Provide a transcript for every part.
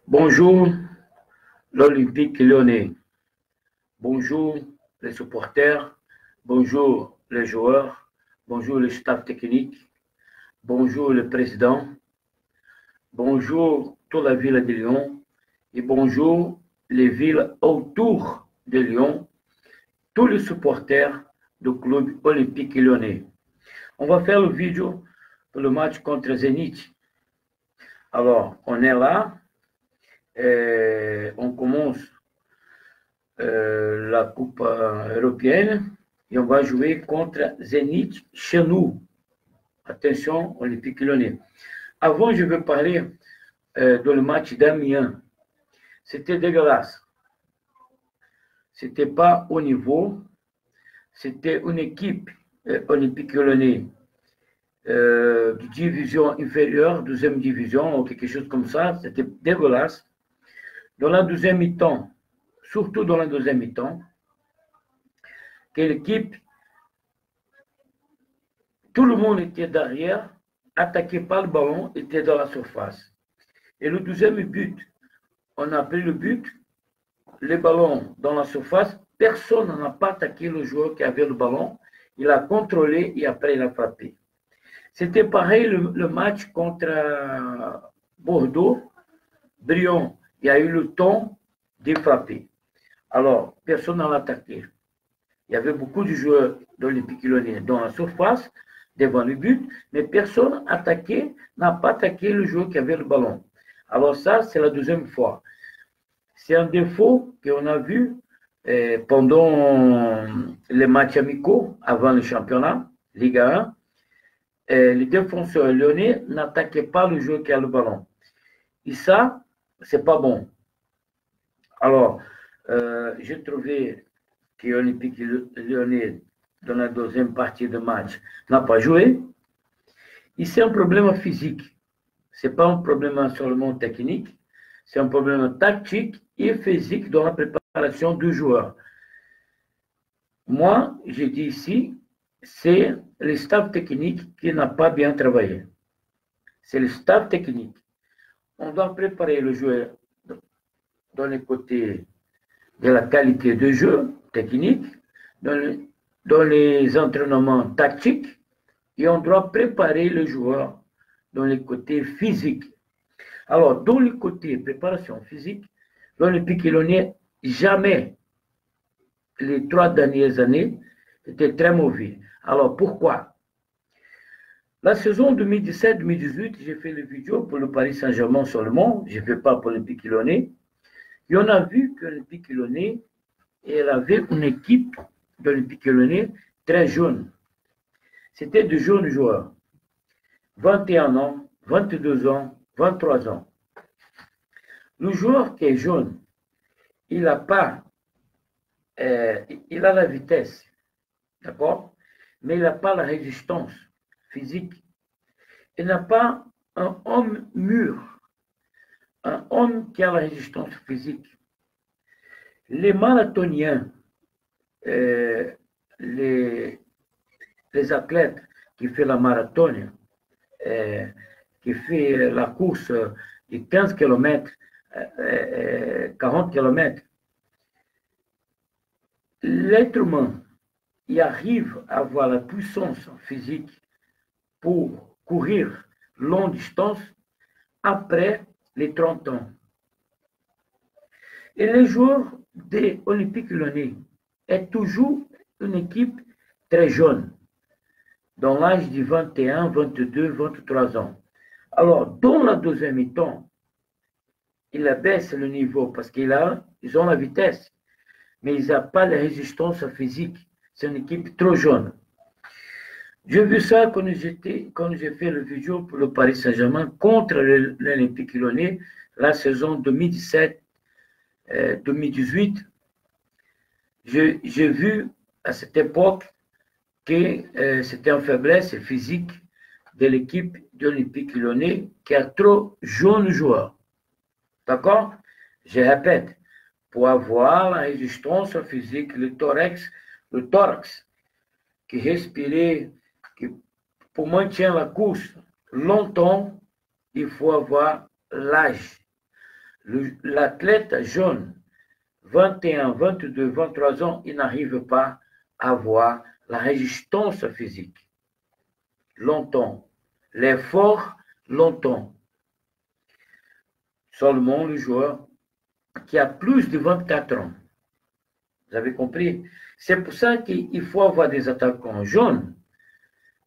Bonjour l'Olympique lyonnais, bonjour les supporters, bonjour les joueurs, bonjour le staff technique, bonjour le président, bonjour toute la ville de Lyon et bonjour les villes autour de Lyon, tous les supporters du club olympique lyonnais. On va faire le vidéo pour le match contre Zénith. Alors, on est là, on commence la Coupe européenne et on va jouer contre Zénith chez nous. Attention, Olympique Lyonnais. Avant, je veux parler de le match d'Amiens. C'était dégueulasse. C'était pas au niveau. C'était une équipe Olympique Lyonnais de division inférieure, deuxième division ou quelque chose comme ça. C'était dégueulasse. Dans la deuxième mi-temps, surtout dans la deuxième mi-temps, que l'équipe, tout le monde était derrière, attaqué par le ballon, était dans la surface. Et le deuxième but, on a pris le but, le ballon dans la surface, personne n'a pas attaqué le joueur qui avait le ballon, il a contrôlé et après il a frappé. C'était pareil le match contre Bordeaux, Brion, il a eu le temps de frapper. Alors, personne n'a attaqué. Il y avait beaucoup de joueurs d'Olympique Lyonnais dans la surface, devant le but, mais personne n'a pas attaqué le joueur qui avait le ballon. Alors ça, c'est la deuxième fois. C'est un défaut qu'on a vu pendant les matchs amicaux, avant le championnat, Ligue 1. Les défenseurs lyonnais n'attaquaient pas le joueur qui a le ballon. Et ça, c'est pas bon. Alors, j'ai trouvé que l'Olympique Lyonnais, dans la deuxième partie de match, n'a pas joué. Et c'est un problème physique. Ce n'est pas un problème seulement technique, c'est un problème tactique et physique dans la préparation du joueur. Moi, je dis ici, c'est le staff technique qui n'a pas bien travaillé. C'est le staff technique. On doit préparer le joueur dans les côtés de la qualité de jeu technique, dans les entraînements tactiques, et on doit préparer le joueur dans les côtés physiques. Alors, dans le côté préparation physique, l'Olympique Lyonnais, jamais, les 3 dernières années, était très mauvais. Alors, pourquoi? La saison 2017-2018, j'ai fait le vidéo pour le Paris Saint-Germain seulement, je ne fais pas pour l'Olympique Lyonnais, et on a vu que l'Olympique Lyonnais, elle avait une équipe de l'Olympique Lyonnais très jeune. C'était de jeunes joueurs. 21 ans, 22 ans, 23 ans. Le joueur qui est jeune, il n'a pas, il a la vitesse, d'accord? Mais il n'a pas la résistance physique. Il n'a pas un homme mûr, un homme qui a la résistance physique. Les marathoniens, les athlètes qui font la marathon, qui fait la course de 15 km, 40 km, l'être humain il arrive à avoir la puissance physique pour courir longue distance après les 30 ans. Et les joueurs des Olympiques Lyonnais est toujours une équipe très jeune, dans l'âge de 21, 22, 23 ans. Alors, dans la deuxième mi-temps, il baisse le niveau parce qu'ils ont la vitesse, mais ils n'ont pas la résistance physique. C'est une équipe trop jeune. J'ai vu ça quand j'ai fait le vidéo pour le Paris Saint-Germain contre l'Olympique Lyonnais, la saison 2017-2018. J'ai vu à cette époque que c'était une faiblesse physique de l'équipe de l'Olympique Lyonnais qui a trop jeunes joueurs. D'accord? Je répète, pour avoir la résistance physique, le thorax, qui respirait, qui, pour maintenir la course longtemps, il faut avoir l'âge. l'athlète jeune, 21, 22, 23 ans, il n'arrive pas à avoir la résistance physique longtemps, l'effort longtemps. Seulement le joueur qui a plus de 24 ans. Vous avez compris? C'est pour ça qu'il faut avoir des attaquants jeunes.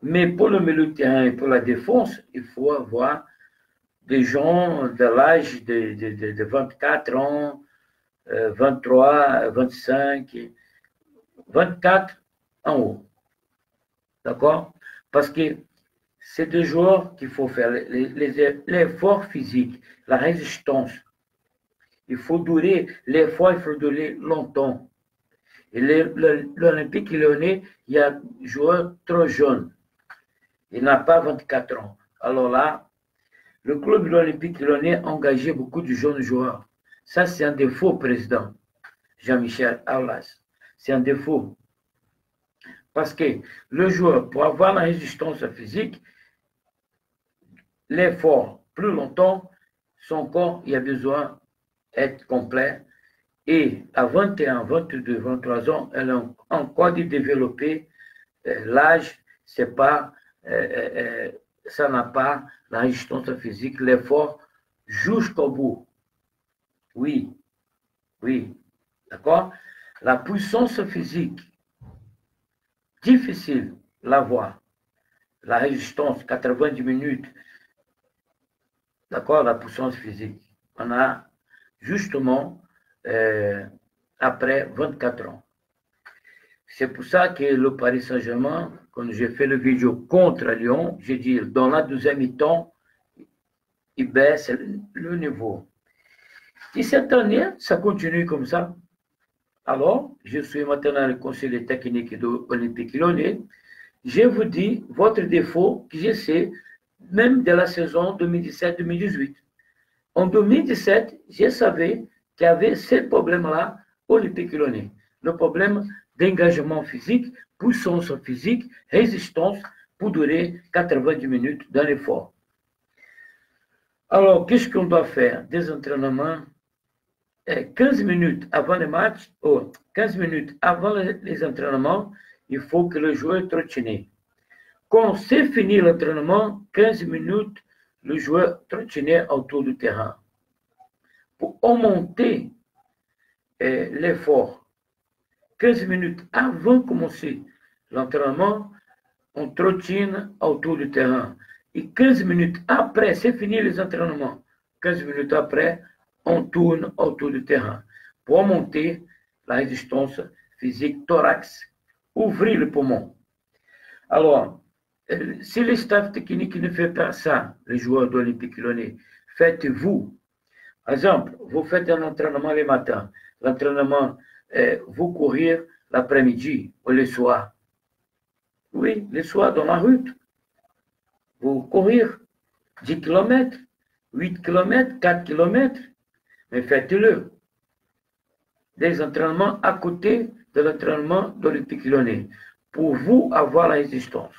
Mais pour le milieu de terrain et pour la défense, il faut avoir des gens de l'âge de 24 ans, 23, 25, 24 en haut. D'accord? Parce que c'est des joueurs qu'il faut faire l'effort physique, la résistance. Il faut durer, l'effort, il faut durer longtemps. Et l'Olympique Lyonnais, il y a un joueur trop jeune. Il n'a pas 24 ans. Alors là, le club de l'Olympique Lyonnais a engagé beaucoup de jeunes joueurs. Ça, c'est un défaut, président Jean-Michel Aulas. C'est un défaut. Parce que le joueur, pour avoir la résistance physique, l'effort plus longtemps, son corps, il a besoin d'être complet. Et à 21, 22, 23 ans, elle a encore de développer l'âge, c'est pas, ça n'a pas la résistance physique, l'effort jusqu'au bout. Oui, oui, d'accord? La puissance physique, difficile l'avoir. La résistance, 90 minutes, d'accord? La puissance physique. On a justement après 24 ans. C'est pour ça que le Paris Saint-Germain, quand j'ai fait le vidéo contre Lyon, j'ai dit, dans la deuxième mi-temps, il baisse le niveau. Et cette année, ça continue comme ça. Alors, je suis maintenant le conseiller technique de l'Olympique Lyonnais. Je vous dis votre défaut que je sais, même de la saison 2017-2018. En 2017, je savais qu'il y avait ces problèmes-là au Olympique Lyonnais. Le problème d'engagement physique, puissance physique, résistance pour durer 90 minutes dans l'effort. Alors, qu'est-ce qu'on doit faire? Des entraînements 15 minutes avant le match, 15 minutes avant les entraînements, il faut que le joueur est trottiné. Quand c'est fini l'entraînement, 15 minutes, le joueur trottiné autour du terrain. Pour augmenter l'effort, 15 minutes avant de commencer l'entraînement, on trottine autour du terrain. Et 15 minutes après, c'est fini les entraînements. 15 minutes après, on tourne autour du terrain pour augmenter la résistance physique thorax, ouvrir le poumon. Alors, si le staff technique ne fait pas ça, les joueurs de l'Olympique Lyonnais, faites-vous. Par exemple, vous faites un entraînement le matin, l'entraînement, vous courir l'après-midi ou le soir. Oui, le soir dans la route. Vous courir 10 km, 8 km, 4 km, mais faites-le. Des entraînements à côté de l'entraînement de l'Olympique Lyonnais pour vous avoir la résistance.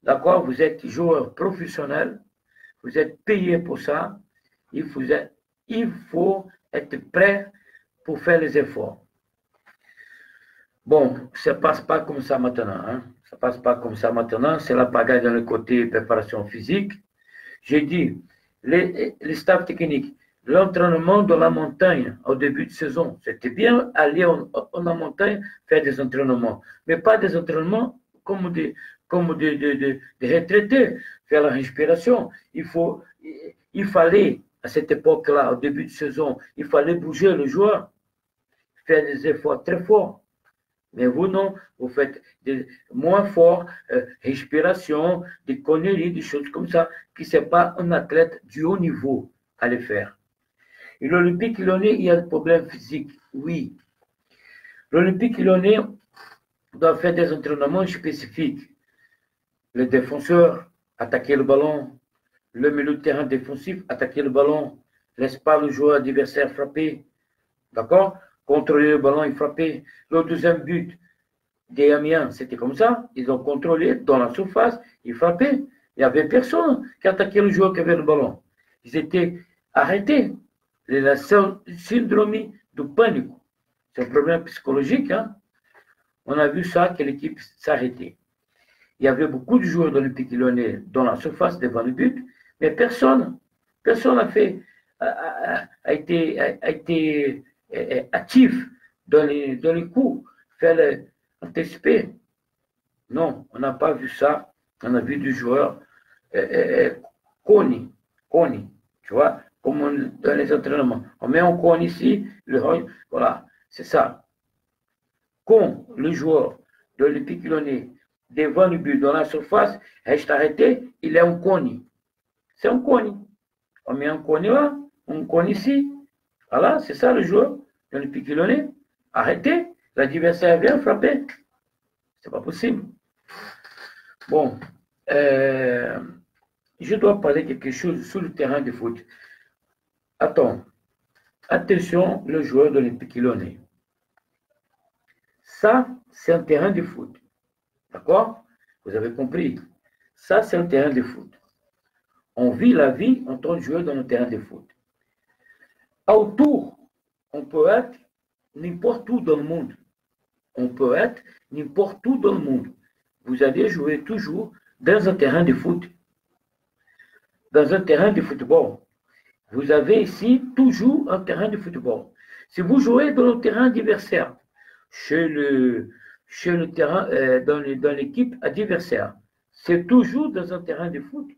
D'accord? Vous êtes joueur professionnel, vous êtes payé pour ça, il faut être prêt pour faire les efforts. Bon, ça ne passe pas comme ça maintenant. Hein? Ça ne passe pas comme ça maintenant. C'est la pagaille dans le côté préparation physique. J'ai dit, les staff techniques, l'entraînement dans la montagne au début de saison, c'était bien aller en la montagne faire des entraînements, mais pas des entraînements comme des retraités, faire la respiration. Il fallait, à cette époque-là, au début de saison, il fallait bouger le joueur, faire des efforts très forts. Mais vous, non, vous faites des moins forts, respiration, des conneries, des choses comme ça, qui ce n'est pas un athlète du haut niveau à les faire. Et l'Olympique Lyonnais, il y a des problèmes physiques, oui. L'Olympique Lyonnais doit faire des entraînements spécifiques. Le défenseur, attaquer le ballon. Le milieu de terrain défensif, attaquer le ballon. Laisse pas le joueur adversaire frapper. D'accord? Contrôler le ballon et frapper. Le deuxième but des Amiens, c'était comme ça. Ils ont contrôlé dans la surface, ils frappaient. Il n'y avait personne qui attaquait le joueur qui avait le ballon. Ils étaient arrêtés. Síndrome do pânico. C'est un problème psychologique. Hein? On a vu ça, que l'équipe s'arrêtait. Il y avait beaucoup de joueurs de l'Olympique Lyonnais dans la surface devant le but, mais personne a été actif dans les coups, faire anticiper. Non, on n'a pas vu ça. On a vu des joueurs cône, tu vois, comme dans les entraînements. On met un cône ici, voilà, c'est ça. Quand le joueur de l'Olympique Lyonnais devant le but dans la surface reste arrêté, il est un cône. C'est un cône. On met un cône là, un cône ici. Voilà, c'est ça le joueur de l'Olympique Lyonnais. Arrêté, l'adversaire vient frapper. C'est pas possible. Bon, je dois parler quelque chose sur le terrain de foot. Attends, attention, le joueur de l'Olympique Lyonnais. Ça, c'est un terrain de foot. D'accord? Vous avez compris? Ça, c'est un terrain de foot. On vit la vie en tant que joueur dans le terrain de foot. Autour, on peut être n'importe où dans le monde. On peut être n'importe où dans le monde. Vous allez jouer toujours dans un terrain de foot. Dans un terrain de football. Vous avez ici toujours un terrain de football. Si vous jouez dans le terrain adversaire, chez le terrain, dans l'équipe adversaire, c'est toujours dans un terrain de foot.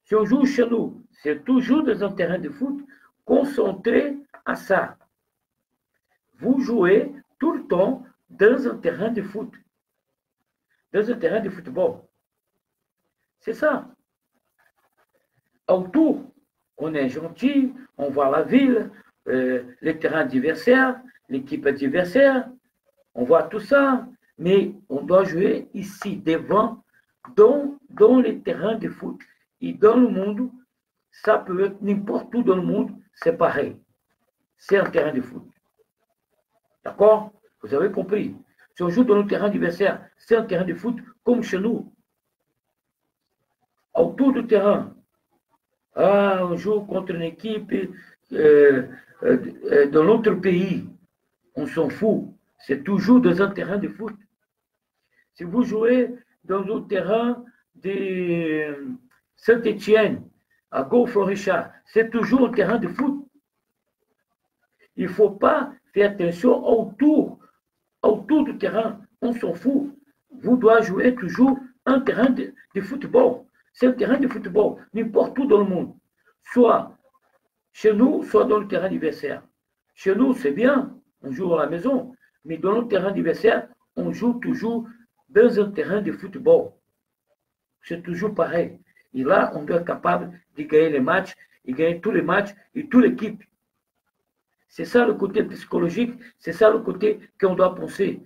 Si on joue chez nous, c'est toujours dans un terrain de foot, concentré à ça. Vous jouez tout le temps dans un terrain de foot. Dans un terrain de football. C'est ça. Autour, on est gentil, on voit la ville, les terrains adversaires, l'équipe adversaire, on voit tout ça, mais on doit jouer ici, devant, dans les terrains de foot. Et dans le monde, ça peut être n'importe où dans le monde, c'est pareil. C'est un terrain de foot. D'accord? Vous avez compris? Si on joue dans le terrain adversaire, c'est un terrain de foot comme chez nous. Autour du terrain, on joue contre une équipe de l'autre pays. On s'en fout. C'est toujours dans un terrain de foot. Si vous jouez dans le terrain de Saint-Étienne, à Gaulle-Florichard, c'est toujours un terrain de foot. Il ne faut pas faire attention autour du terrain. On s'en fout. Vous devez jouer toujours un terrain de football. C'est un terrain de football, n'importe où dans le monde. Soit chez nous, soit dans le terrain adversaire. Chez nous, c'est bien, on joue à la maison. Mais dans le terrain adversaire, on joue toujours dans un terrain de football. C'est toujours pareil. Et là, on doit être capable de gagner les matchs, et gagner tous les matchs et toute l'équipe. C'est ça le côté psychologique, c'est ça le côté qu'on doit penser.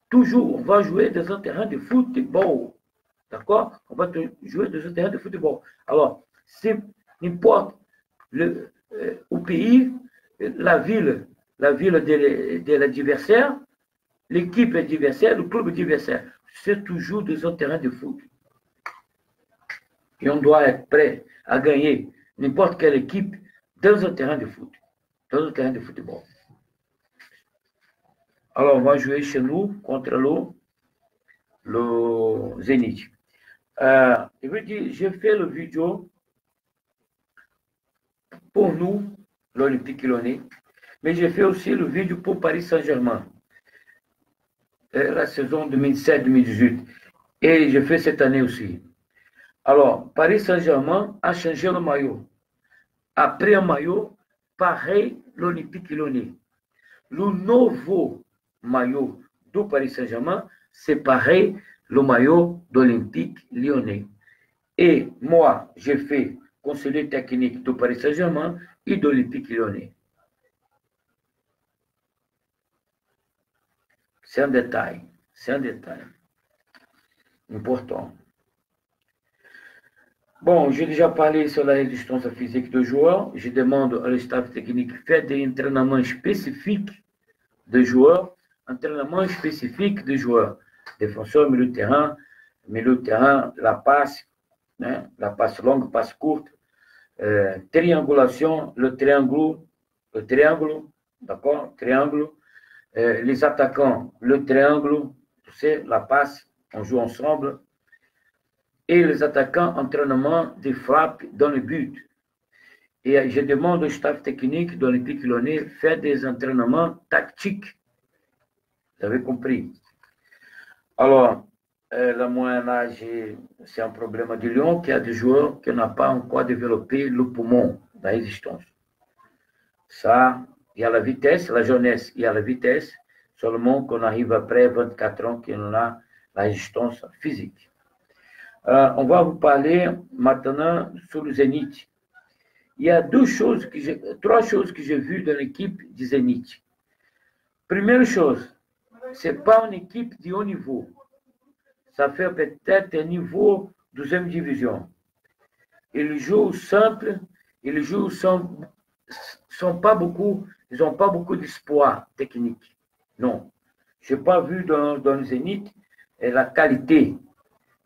Toujours, on va jouer dans un terrain de football. D'accord? On va jouer dans un terrain de football. Alors, c'est n'importe au pays, la ville de l'adversaire, l'équipe adversaire, le club adversaire, c'est toujours dans un terrain de foot. Et on doit être prêt à gagner n'importe quelle équipe dans un terrain de foot, dans un terrain de football. Alors, on va jouer chez nous contre le Zénith. Je veux dire, j'ai fait le vidéo pour nous, l'Olympique Lyonnais, mais j'ai fait aussi le vidéo pour Paris Saint-Germain, la saison 2017-2018, et j'ai fait cette année aussi. Alors, Paris Saint-Germain a changé le maillot. Après un maillot, pareil, l'Olympique Lyonnais. Le nouveau maillot du Paris Saint-Germain, c'est pareil, le maillot d'Olympique Lyonnais. Et moi, j'ai fait conseiller technique du Paris Saint-Germain et d'Olympique Lyonnais. C'est un détail important. Bon, j'ai déjà parlé sur la résistance physique des joueurs. Je demande au staff technique de faire des entraînements spécifiques des joueurs, défenseur, milieu de terrain, la passe longue, passe courte, triangulation, le triangle, d'accord, triangle. Les attaquants, le triangle, tu sais, la passe, on joue ensemble. Et les attaquants, entraînement des frappes dans le but. Et je demande au staff technique de l'Olympique Lyonnais de faire des entraînements tactiques. Vous avez compris. Alors, le moyen âge, c'est un problème de Lyon qui a des joueurs qui n'ont pas encore développé le poumon, la résistance. Ça, il y a la vitesse, la jeunesse, il y a la vitesse, seulement qu'on arrive après 24 ans qu'on a la résistance physique. On va vous parler maintenant sur le Zénith. Il y a trois choses que j'ai vues dans l'équipe du Zénith. Première chose, ce n'est pas une équipe de haut niveau. Ça fait peut-être un niveau 12e division. Ils jouent simple, ils jouent sont pas beaucoup, ils n'ont pas beaucoup d'espoir technique. Non. Je n'ai pas vu dans le Zénith la qualité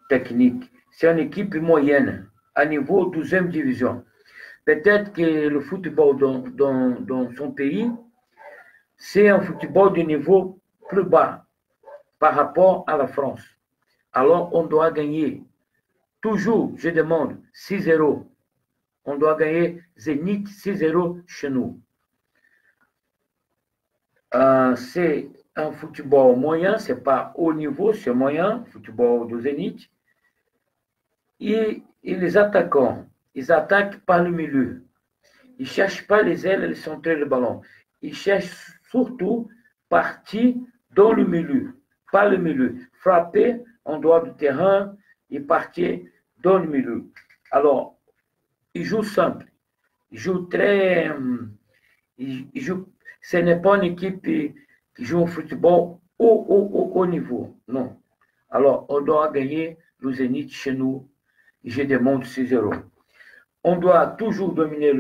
technique. C'est une équipe moyenne, à niveau 12e division. Peut-être que le football dans son pays, c'est un football de niveau plus bas par rapport à la France. Alors, on doit gagner. Toujours, je demande, 6-0. On doit gagner Zénith 6-0 chez nous. C'est un football moyen, ce n'est pas haut niveau, c'est moyen, football de Zénith. Et les attaquants, ils attaquent par le milieu. Ils ne cherchent pas les ailes et les centrer le ballon. Ils cherchent surtout partir dans le milieu, pas le milieu. Frapper en dehors du terrain et partir dans le milieu. Alors, ils jouent simple. Ils jouent très... ce n'est pas une équipe qui joue au football au niveau. Non. Alors, on doit gagner le Zénith chez nous. Je demande 6-0. On doit toujours dominer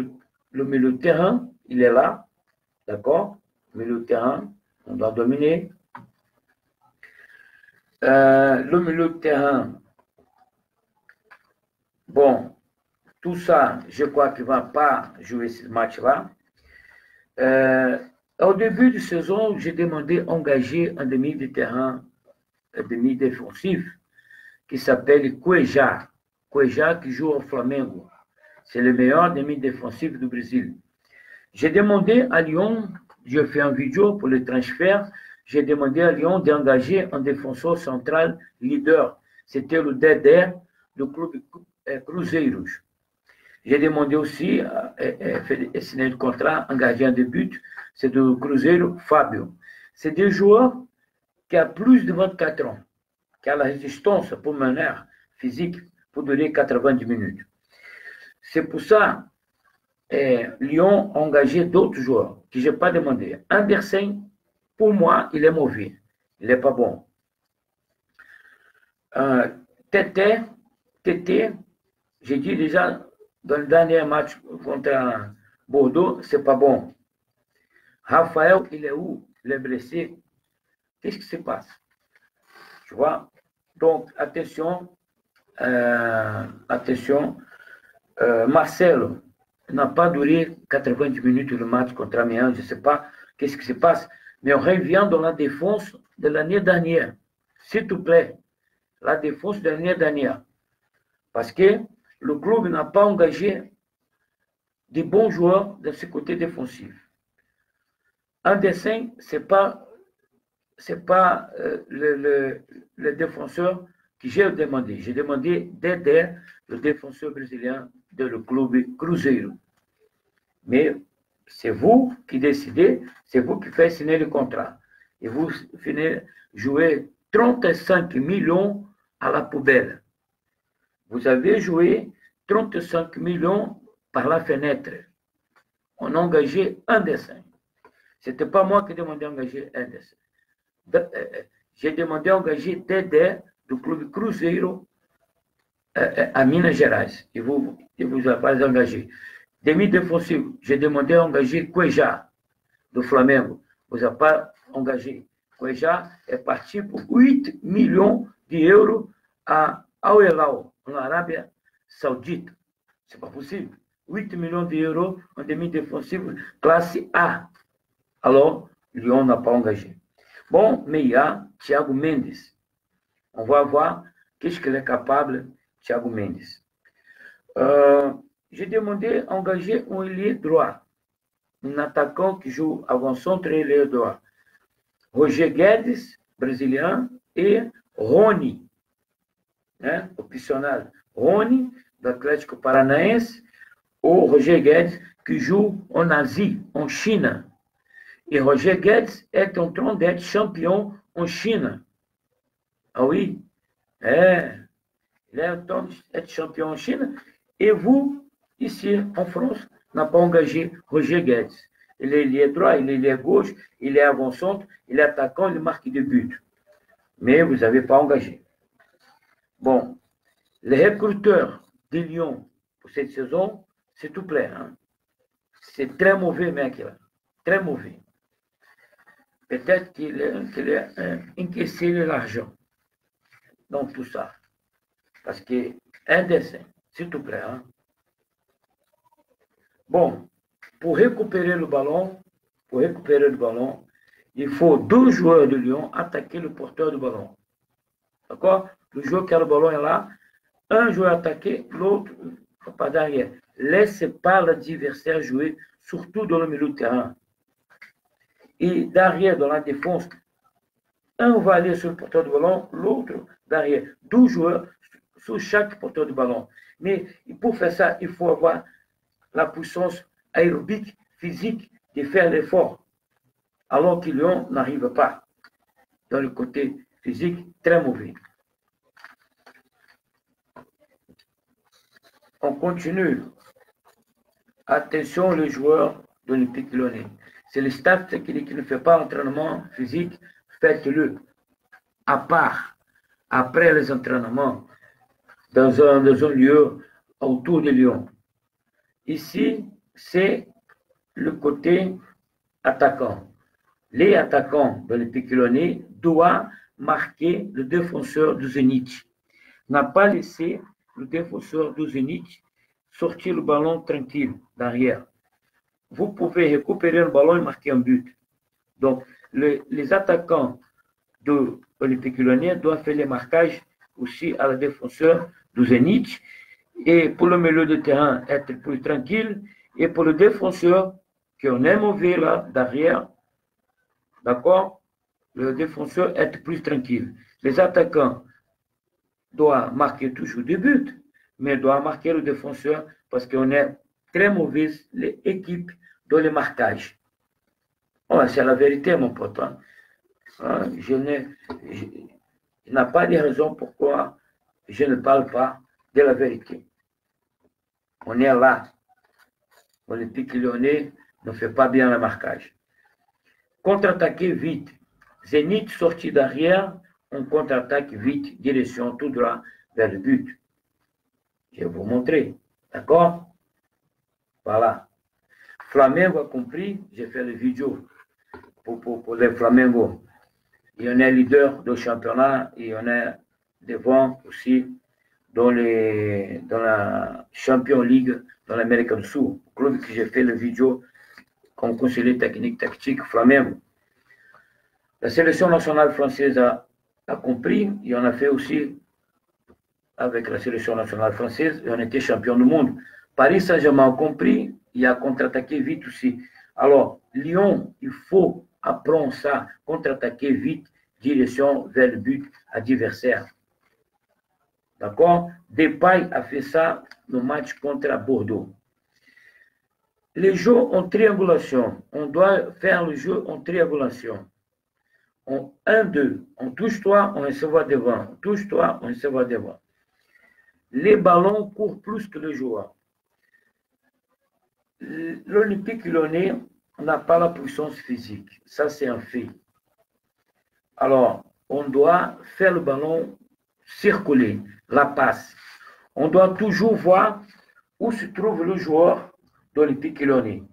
le milieu de terrain. Il est là. D'accord? Le milieu de terrain. On doit dominer. Le milieu de terrain. Bon, tout ça, je crois qu'il ne va pas jouer ce match-là. Au début de saison, j'ai demandé d'engager un demi de terrain, un demi défensif, qui s'appelle Cueja. Cueja qui joue au Flamengo. C'est le meilleur demi défensif du Brésil. J'ai demandé à Lyon, j'ai fait une vidéo pour le transfert, j'ai demandé à Lyon d'engager un défenseur central leader. C'était le Dédé du club Cruzeiros. J'ai demandé aussi, signer le contrat, un gardien de but, c'est du Cruzeiro, Fábio. C'est des joueurs qui ont plus de 24 ans, qui ont la résistance pulmonaire physique pour durer 90 minutes. C'est pour ça Lyon a engagé d'autres joueurs que je n'ai pas demandé. Andersen, pour moi, il est mauvais. Il n'est pas bon. Tété, j'ai dit déjà dans le dernier match contre Bordeaux, c'est pas bon. Raphaël, il est où? Il est blessé. Qu'est-ce qui se passe? Tu vois? Donc, attention. Marcelo n'a pas duré 90 minutes le match contre Amiens. Je ne sais pas qu'est-ce qui se passe. Mais on revient dans la défense de l'année dernière. S'il te plaît. La défense de l'année dernière. Parce que le club n'a pas engagé de bons joueurs de ce côté défensif. Andersen, ce n'est pas le défenseur que j'ai demandé. J'ai demandé d'aider le défenseur brésilien de le club Cruzeiro. Mais c'est vous qui décidez, c'est vous qui faites signer le contrat. Et vous finissez jouer 35 millions à la poubelle. Vous avez joué 35 millions par la fenêtre. On a engagé Andersen. Ce n'était pas moi qui ai demandé d'engager Andersen. J'ai demandé d'engager Dédé du club Cruzeiro à Minas Gerais. Et vous n'avez pas engagé. Demi-défensif, j'ai demandé d'engager Cueja do Flamengo. Vous n'avez pas engagé. Cueja est parti pour 8 millions d'euros à Al Hilal, en Arabie Saoudite. Ce n'est pas possible. 8 millions d'euros en demi-défensif classe A. Alors, Lyon n'a pas engagé. Bon, mais il y a Thiago Mendes. On va voir qu'est-ce qu'il est capable, Thiago Mendes. J'ai demandé d'engager un ailier droit, un attaquant qui joue avant-centre et ailier droit. Roger Guedes, brésilien, et Rony, né, opcional. Rony, do Atlético Paranaense, ou Roger Guedes, qui joue en Asie, en Chine. Et Roger Guedes est en train d'être champion en Chine. Ah oui, il est en train d'être champion en Chine. Et vous, ici, en France, n'avez pas engagé Roger Guedes. Il est ailier droit, il est ailier gauche, il est avant-centre, il est attaquant, il marque des buts. Mais vous n'avez pas engagé. Bon, les recruteurs de Lyon pour cette saison, s'il te plaît, hein, c'est très mauvais, mec, là. Très mauvais. Peut-être qu'il a encaissé l'argent dans tout ça. Parce que un dessin, s'il te plaît. Hein. Bon, pour récupérer le ballon, il faut 2 joueurs de Lyon attaquer le porteur du ballon. D'accord? Le joueur qui a le ballon est là. Un joueur attaqué, l'autre pas derrière. Laissez pas l'adversaire jouer, surtout dans le milieu de terrain. Et derrière, dans la défense, un va aller sur le porteur du ballon, l'autre derrière. 12 joueurs sur chaque porteur du ballon. Mais pour faire ça, il faut avoir la puissance aérobique, physique, de faire l'effort. Alors que Lyon n'arrive pas. Dans le côté physique, très mauvais. On continue. Attention, les joueurs de l'Olympique Lyonnais. C'est le staff technique qui ne fait pas l'entraînement physique, faites-le à part, après les entraînements, dans un lieu autour de Lyon. Ici, c'est le côté attaquant. Les attaquants de l'Olympique Lyonnais doivent marquer le défenseur du Zénith. N'a pas laissé le défenseur du Zénith sortir le ballon tranquille derrière. Vous pouvez récupérer le ballon et marquer un but. Donc, les attaquants de l'Olympique Lyonnais doivent faire les marquages aussi à la défenseur du Zénith. Et pour le milieu de terrain, être plus tranquille. Et pour le défenseur, qui en est mauvais là, derrière, d'accord, le défenseur être plus tranquille. Les attaquants doivent marquer toujours des buts, mais doivent marquer le défenseur parce qu'on est très mauvaise l'équipe dans les marquages. Oh, c'est la vérité, mon pote. Hein. Je n'ai pas de raison pourquoi je ne parle pas de la vérité. On est là. L'Olympique Lyonnais ne fait pas bien le marquage. Contre-attaquer vite. Zénith sorti derrière, on contre-attaque vite, direction tout droit vers le but. Je vais vous montrer. D'accord? Voilà. Flamengo a compris, j'ai fait la vidéo pour les Flamengo. Il y en a leader du championnat, il y en a devant aussi dans la Champions League dans l'Amérique du Sud. Le club que j'ai fait la vidéo comme conseiller technique tactique Flamengo. La sélection nationale française a compris, et on a fait aussi avec la sélection nationale française, et on était champion du monde. Paris Saint-Germain a compris, il a contre-attaqué vite aussi. Alors, Lyon, il faut apprendre ça, contre-attaquer vite, direction vers le but adversaire. D'accord? Depay a fait ça no match contre Bordeaux. Les jeux en triangulation, on doit faire le jeu en triangulation. En 1-2, on touche toi, on recevra devant. On touche toi, on recevra devant. Les ballons courent plus que le joueur. L'Olympique Lyonnais n'a pas la puissance physique. Ça, c'est un fait. Alors, on doit faire le ballon circuler, la passe. On doit toujours voir où se trouve le joueur de l'Olympique Lyonnais.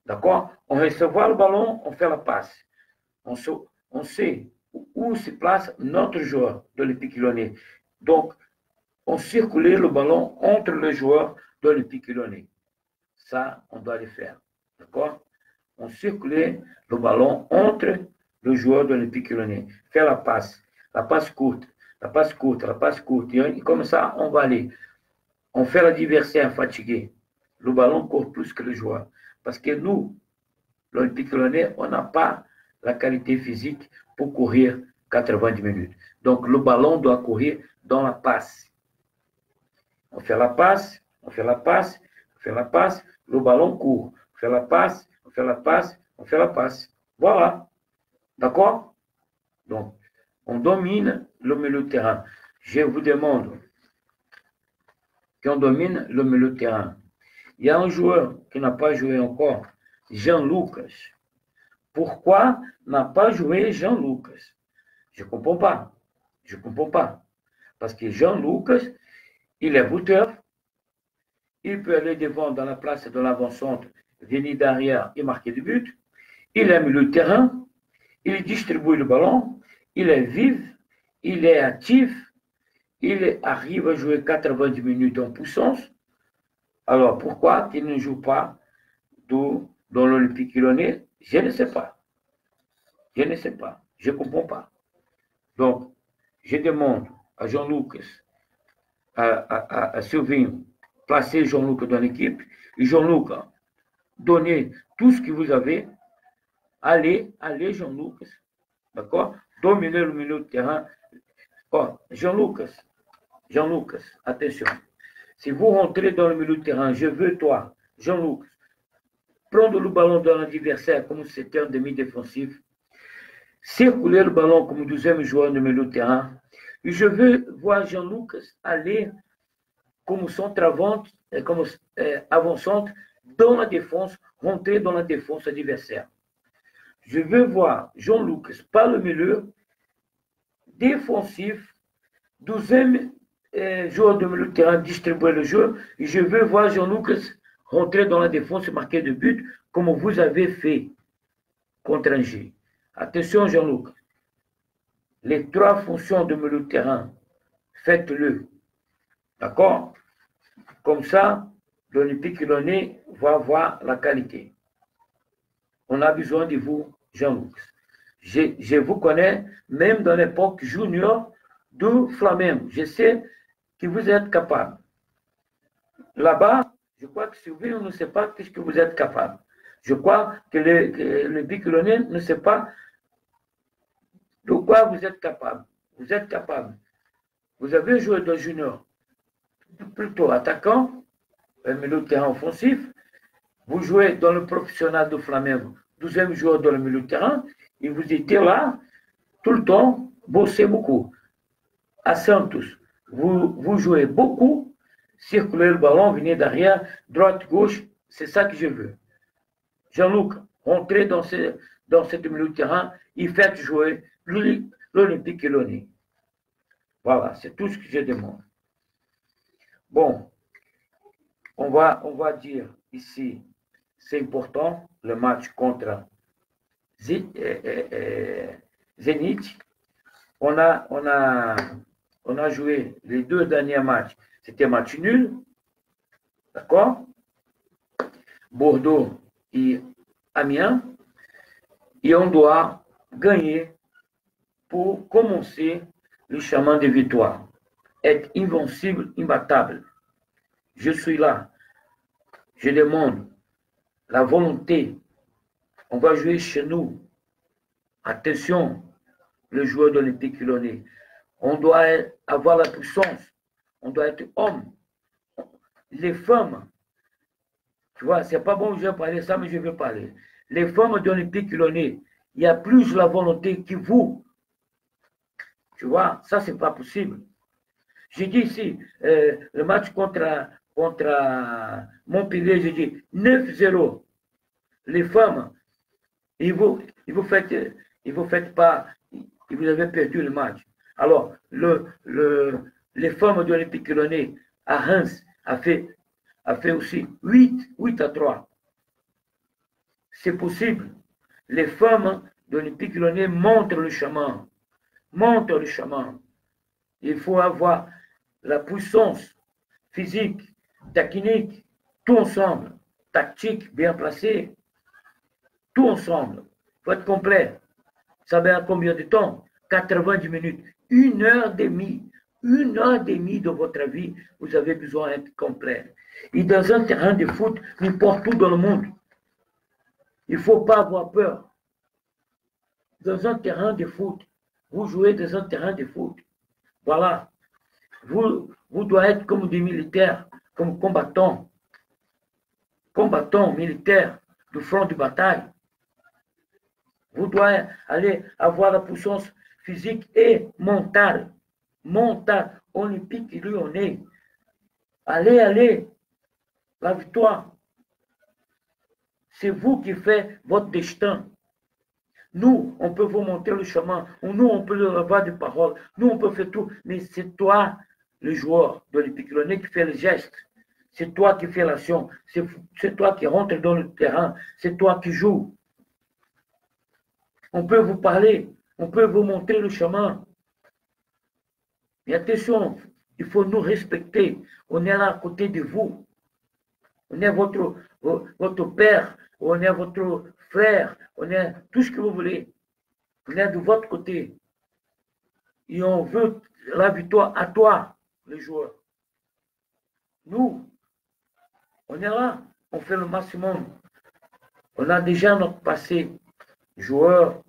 D'accord? On recevra le ballon, on fait la passe. On sait où se place notre joueur de l'Olympique Lyonnais. Donc, on circule le ballon entre les joueurs de l'Olympique Lyonnais. Ça, on doit le faire. D'accord? On circule le ballon entre le joueur de l'Olympique Lyonnais. Faire la passe courte, la passe courte, la passe courte. Et comme ça, on va aller. On fait l'adversaire fatigué. Le ballon court plus que le joueur. Parce que nous, l'Olympique Lyonnais, on n'a pas la qualité physique pour courir 90 minutes. Donc, le ballon doit courir dans la passe. On fait la passe, on fait la passe, on fait la passe, le ballon court. On fait la passe, on fait la passe, on fait la passe. Voilà. D'accord? Donc, on domine le milieu de terrain. Je vous demande qu'on domine le milieu de terrain. Il y a un joueur qui n'a pas joué encore, Jean-Lucas. Pourquoi n'a pas joué Jean-Lucas? Je ne comprends pas. Je ne comprends pas. Parce que Jean-Lucas, il est buteur. Il peut aller devant dans la place de l'avant-centre, venir derrière et marquer du but. Il est milieu de terrain. Il distribue le ballon. Il est vif. Il est actif. Il arrive à jouer 90 minutes en puissance. Alors, pourquoi il ne joue pas dans l'Olympique Lyonnais? Je ne sais pas. Je ne sais pas. Je ne comprends pas. Donc, je demande à Jean-Lucas, à Sylvain, placer Jean-Lucas dans l'équipe. Et Jean-Lucas, donnez tout ce que vous avez. Allez, Jean-Lucas. D'accord? Dominez le milieu de terrain. Oh, Jean-Lucas, attention. Si vous rentrez dans le milieu de terrain, je veux toi, Jean-Lucas, prendre le ballon dans l'adversaire comme si c'était un demi-défensif, circuler le ballon comme deuxième joueur de milieu de terrain. Et je veux voir Jean-Lucas aller comme centre-avant, comme avant-centre dans la défense, rentrer dans la défense adversaire. Je veux voir Jean-Lucas par le milieu, défensif, deuxième joueur de milieu de terrain distribuer le jeu. Et je veux voir Jean-Lucas rentrer dans la défense et marquer de but comme vous avez fait contre Angers. Attention Jean-Lucas. Les trois fonctions de milieu de terrain, faites-le. D'accord? Comme ça, l'Olympique Lyonnais va avoir la qualité. On a besoin de vous, Jean-Lucas. Je vous connais, même dans l'époque junior du Flamengo. Je sais que vous êtes capable. Là-bas, je crois que Sylvain ne sait pas ce que vous êtes capable. Je crois que le Lyonnais ne sait pas de quoi vous êtes capable. Vous êtes capable. Vous avez joué dans junior, plutôt attaquant, un milieu de terrain offensif. Vous jouez dans le professionnel de Flamengo, deuxième joueur dans le milieu de terrain, et vous étiez là tout le temps, bossez beaucoup. À Santos, vous jouez beaucoup, circulez le ballon, venez derrière, droite, gauche, c'est ça que je veux. Jean-Luc, rentrez dans ce milieu de terrain et faites jouer l'Olympique Lyonnais. Voilà, c'est tout ce que je demande. Bon, on va dire ici, c'est important, le match contre Zénith. On a joué les deux derniers matchs. C'était match nul. D'accord? Bordeaux et Amiens. Et on doit gagner pour commencer le chemin de victoire. Être invincible, imbattable. Je suis là. Je demande la volonté. On va jouer chez nous. Attention, le joueur de l'Olympique Lyonnais. On doit avoir la puissance. On doit être homme. Les femmes, tu vois, c'est pas bon, je vais parler ça, mais je vais parler. Les femmes de l'Olympique Lyonnais, il y a plus la volonté que vous. Tu vois, ça, c'est pas possible. J'ai dit ici, le match contre Montpellier, j'ai dit 9-0. Les femmes, et vous faites pas, et vous avez perdu le match. Alors, les femmes de l'Olympique Lyonnais à Reims a fait aussi 8-3. C'est possible. Les femmes de l'Olympique Lyonnais montrent le chemin. Montrent le chemin. Il faut avoir la puissance physique, technique, tout ensemble. tactique bien placée, tout ensemble. Il faut être complet. Ça va à combien de temps? 90 minutes. 1h30. 1h30 de votre vie, vous avez besoin d'être complet. Et dans un terrain de foot, n'importe où dans le monde, il ne faut pas avoir peur. Dans un terrain de foot, vous jouez dans un terrain de foot. Voilà. Vous devez être comme des militaires, comme combattants militaires du front de bataille. Vous devez aller avoir la puissance physique et mentale. Mentale, olympique et lyonnais. Allez, la victoire. C'est vous qui faites votre destin. Nous, on peut vous montrer le chemin. Nous, on peut avoir des paroles. Nous, on peut faire tout. Mais c'est toi, le joueur de l'Olympique Lyonnais, qui fait le geste. C'est toi qui fais l'action. C'est toi qui rentre dans le terrain. C'est toi qui joues. On peut vous parler. On peut vous montrer le chemin. Mais attention, il faut nous respecter. On est là à côté de vous. On est votre père. On est votre frère. On est tout ce que vous voulez. On est de votre côté. Et on veut la victoire à toi, les joueurs. Nous, on est là. On fait le maximum. On a déjà notre passé. Joueur,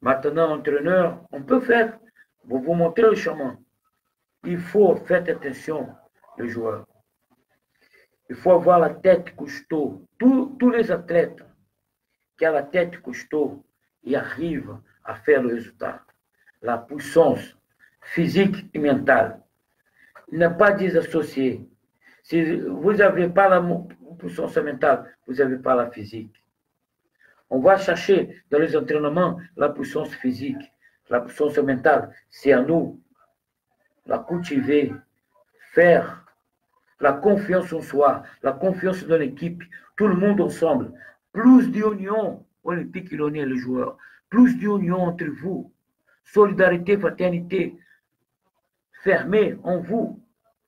maintenant entraîneur. On peut faire. Pour vous montrer le chemin. Il faut faire attention, les joueurs. Il faut avoir la tête costaud. Tous les athlètes qui ont la tête costaud, ils arrivent à faire le résultat. La puissance physique et mentale. Ne pas désassocier. Si vous n'avez pas la puissance mentale, vous n'avez pas la physique. On va chercher dans les entraînements la puissance physique, la puissance mentale. C'est à nous la cultiver, faire la confiance en soi, la confiance dans l'équipe, tout le monde ensemble. Plus d'union, Olympique Lyonnais, les joueurs, plus d'union entre vous, solidarité, fraternité, fermée en vous,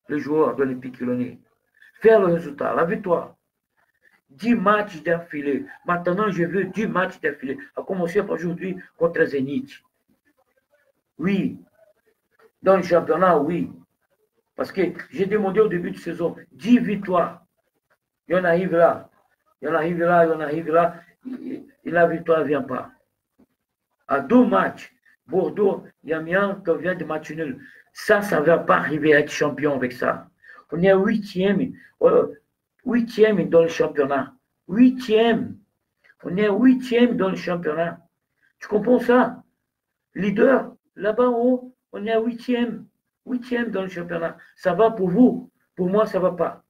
les joueurs de l'Olympique Lyonnais. Faire le résultat, la victoire. 10 matchs d'affilée. Maintenant, je veux 10 matchs d'affilée. À commencer par aujourd'hui contre Zénith. Oui. Dans le championnat, oui. Parce que j'ai demandé au début de saison 10 victoires. Et on arrive là. Et on arrive là. Et la victoire ne vient pas. À 2 matchs, Bordeaux, il y a Amiens qui vient de match nul. Ça ne va pas arriver à être champion avec ça. On est 8e dans le championnat. 8e. On est 8e dans le championnat. Tu comprends ça? Leader, là-bas en haut, on est à 8e. 8e dans le championnat. Ça va pour vous. Pour moi, ça ne va pas.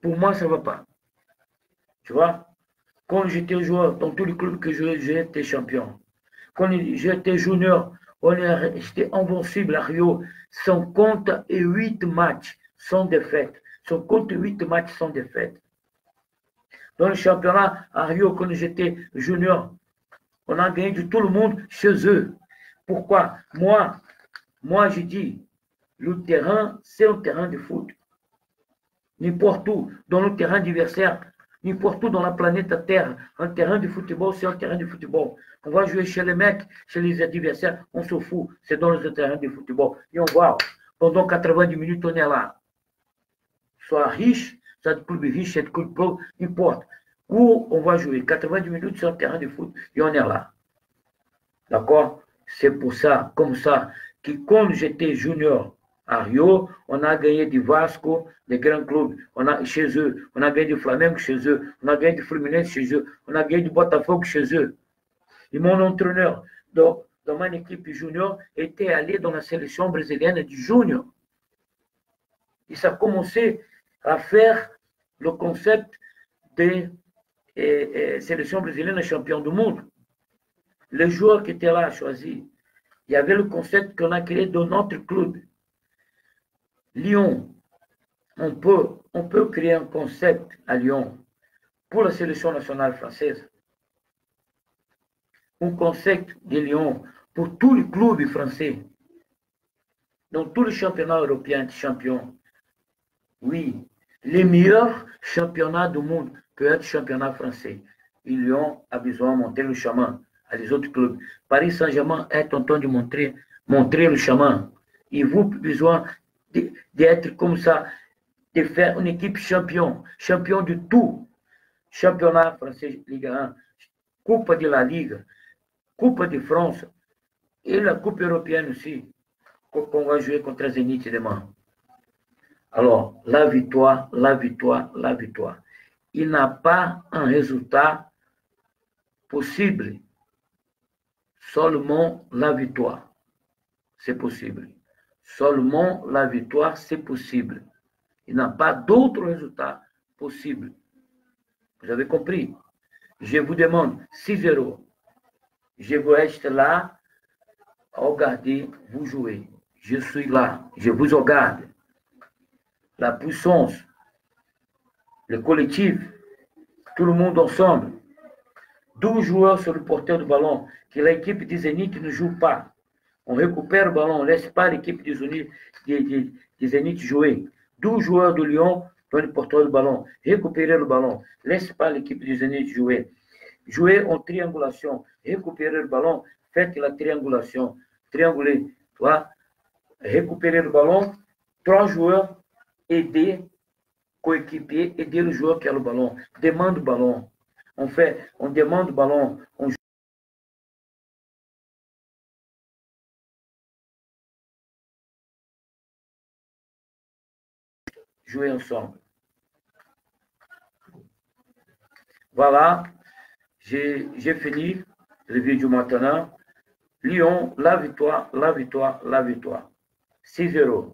Pour moi, ça ne va pas. Tu vois? Quand j'étais joueur, dans tous les clubs que j'ai été champion. Quand j'étais junior, j'étais invincible à Rio. 58 matchs sans défaite. 58 matchs sans défaite. Dans le championnat à Rio, quand j'étais junior, on a gagné de tout le monde chez eux. Pourquoi? Moi, je dis, le terrain, c'est un terrain de foot. N'importe où, dans le terrain d'adversaire, n'importe où dans la planète Terre, un terrain de football, c'est un terrain de football. On va jouer chez les mecs, chez les adversaires, on se fout. C'est dans le terrain de football. Et on va, pendant 90 minutes, on est là. Soit riche, soit club riche, soit club pro, n'importe. Où on va jouer 90 minutes sur un terrain de foot et on est là. D'accord? C'est pour ça, comme ça, que quand j'étais junior à Rio, on a gagné du Vasco, des grands clubs, chez eux. On a gagné du Flamengo chez eux. On a gagné du Fluminense chez eux. On a gagné du Botafogo chez eux. Et mon entraîneur dans mon équipe junior était allé dans la sélection brésilienne du junior. Et ça a commencé à faire le concept de sélection brésilienne champion du monde. Les joueurs qui étaient là choisis, il y avait le concept qu'on a créé dans notre club. Lyon, on peut créer un concept à Lyon pour la sélection nationale française. Un concept de Lyon pour tous les clubs français. Dans tous les championnats européens de champions. Oui, Les meilleurs championnats du monde peut être championnat français. Et Lyon a besoin de montrer le chemin à les autres clubs. Paris Saint-Germain est en train de montrer le chemin. Et vous avez besoin d'être comme ça, de faire une équipe champion de tout. Championnat français, Ligue 1, Coupe de la Ligue, Coupe de France et la Coupe européenne aussi, qu'on va jouer contre Zénith demain. Alors, la victoire. Il n'a pas un résultat possible. Seulement la victoire, c'est possible. Seulement la victoire, c'est possible. Il n'a pas d'autre résultat possible. Vous avez compris? Je vous demande 6-0. Je vous reste là à regarder vous jouer. Je suis là, je vous regarde. La puissance, le collectif, tout le monde ensemble. 12 joueurs sur le porteur du ballon, que l'équipe de Zénith ne joue pas. On récupère le ballon, on ne laisse pas l'équipe de Zénith jouer. 12 joueurs de Lyon dans le porteur du ballon. Récupérer le ballon. Laisse pas l'équipe de Zénith jouer. Jouer en triangulation. Récupérer le ballon. Faites la triangulation. Trianguler. Récupérer le ballon. 3 joueurs. Aider, coéquipier, aider le joueur qui a le ballon. Demande le ballon. On demande le ballon. On jouer ensemble. Voilà, j'ai fini le vidéo maintenant. Lyon, la victoire. 6-0.